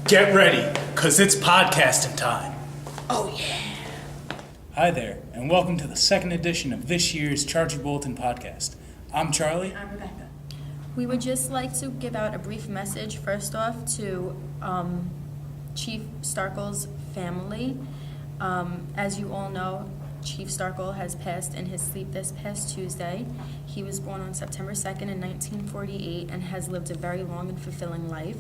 Get ready, because it's podcasting time. Oh, yeah. Hi there, and welcome to the second edition of this year's Charger Bulletin podcast. I'm Charlie. I'm Rebecca. We would just like to give out a brief message, first off, to Chief Starkle's family. As you all know, Chief Starkle has passed in his sleep this past Tuesday. He was born on September 2nd in 1948 and has lived a very long and fulfilling life.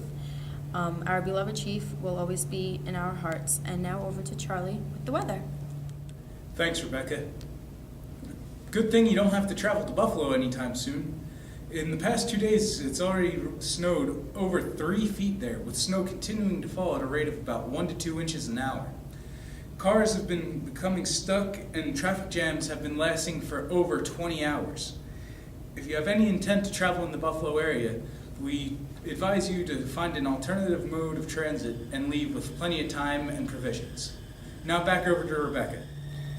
Our beloved Chief will always be in our hearts. And now over to Charlie with the weather. Thanks, Rebecca. Good thing you don't have to travel to Buffalo anytime soon. In the past 2 days, it's already snowed over 3 feet there, with snow continuing to fall at a rate of about 1 to 2 inches an hour. Cars have been becoming stuck, and traffic jams have been lasting for over 20 hours. If you have any intent to travel in the Buffalo area, we advise you to find an alternative mode of transit and leave with plenty of time and provisions. Now back over to Rebecca.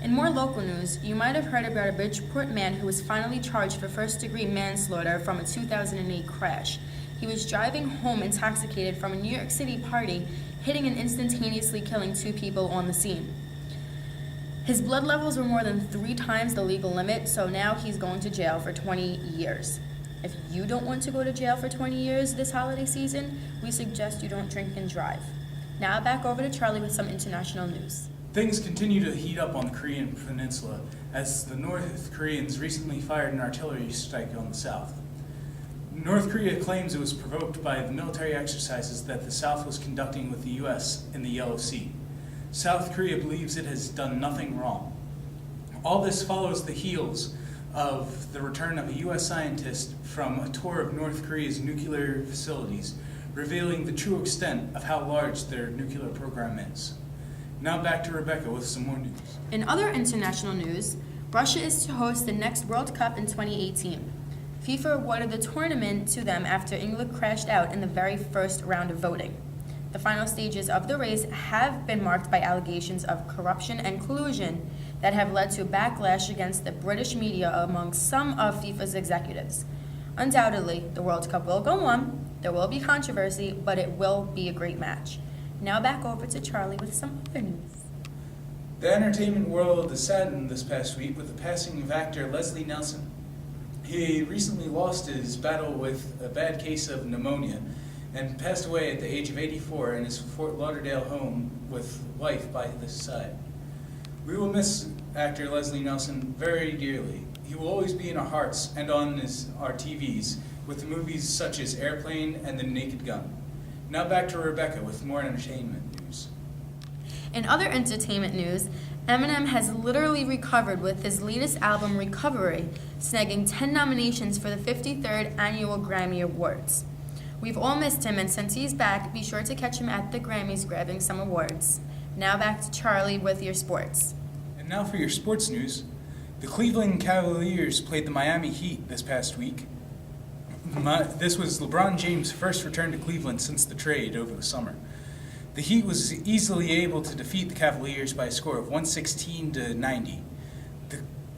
In more local news, you might have heard about a Bridgeport man who was finally charged for first-degree manslaughter from a 2008 crash. He was driving home intoxicated from a New York City party, hitting and instantaneously killing 2 people on the scene. His blood levels were more than 3 times the legal limit, so now he's going to jail for 20 years. If you don't want to go to jail for 20 years this holiday season, we suggest you don't drink and drive. Now back over to Charlie with some international news. Things continue to heat up on the Korean peninsula as the North Koreans recently fired an artillery strike on the South. North Korea claims it was provoked by the military exercises that the South was conducting with the U.S. in the Yellow Sea. South Korea believes it has done nothing wrong. All this follows the heels of the return of a U.S. scientist from a tour of North Korea's nuclear facilities, revealing the true extent of how large their nuclear program is. Now back to Rebecca with some more news. In other international news, Russia is to host the next World Cup in 2018. FIFA awarded the tournament to them after England crashed out in the very first round of voting. The final stages of the race have been marked by allegations of corruption and collusion that have led to a backlash against the British media among some of FIFA's executives. Undoubtedly, the World Cup will go on, there will be controversy, but it will be a great match. Now back over to Charlie with some other news. The entertainment world is saddened this past week with the passing of actor Leslie Nielsen. He recently lost his battle with a bad case of pneumonia and passed away at the age of 84 in his Fort Lauderdale home with wife by his side. We will miss actor Leslie Nielsen very dearly. He will always be in our hearts and on our TVs with the movies such as Airplane and The Naked Gun. Now back to Rebecca with more entertainment news. In other entertainment news, Eminem has literally recovered with his latest album, Recovery, snagging 10 nominations for the 53rd Annual Grammy Awards. We've all missed him, and since he's back, be sure to catch him at the Grammys grabbing some awards. Now back to Charlie with your sports. And now for your sports news. The Cleveland Cavaliers played the Miami Heat this past week. This was LeBron James' first return to Cleveland since the trade over the summer. The Heat was easily able to defeat the Cavaliers by a score of 116 to 90.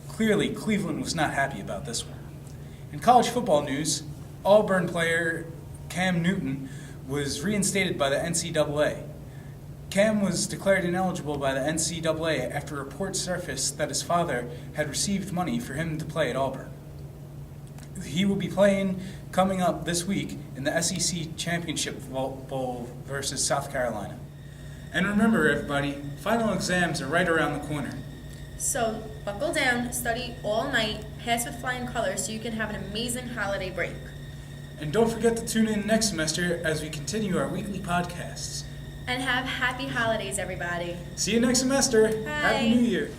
Clearly, Cleveland was not happy about this one. In college football news, Auburn player Cam Newton was reinstated by the NCAA. Cam was declared ineligible by the NCAA after reports surfaced that his father had received money for him to play at Auburn. He will be playing coming up this week in the SEC Championship Bowl versus South Carolina. And remember, everybody, final exams are right around the corner. So, buckle down, study all night, pass with flying colors so you can have an amazing holiday break. And don't forget to tune in next semester as we continue our weekly podcasts. And have happy holidays, everybody. See you next semester. Bye. Happy New Year.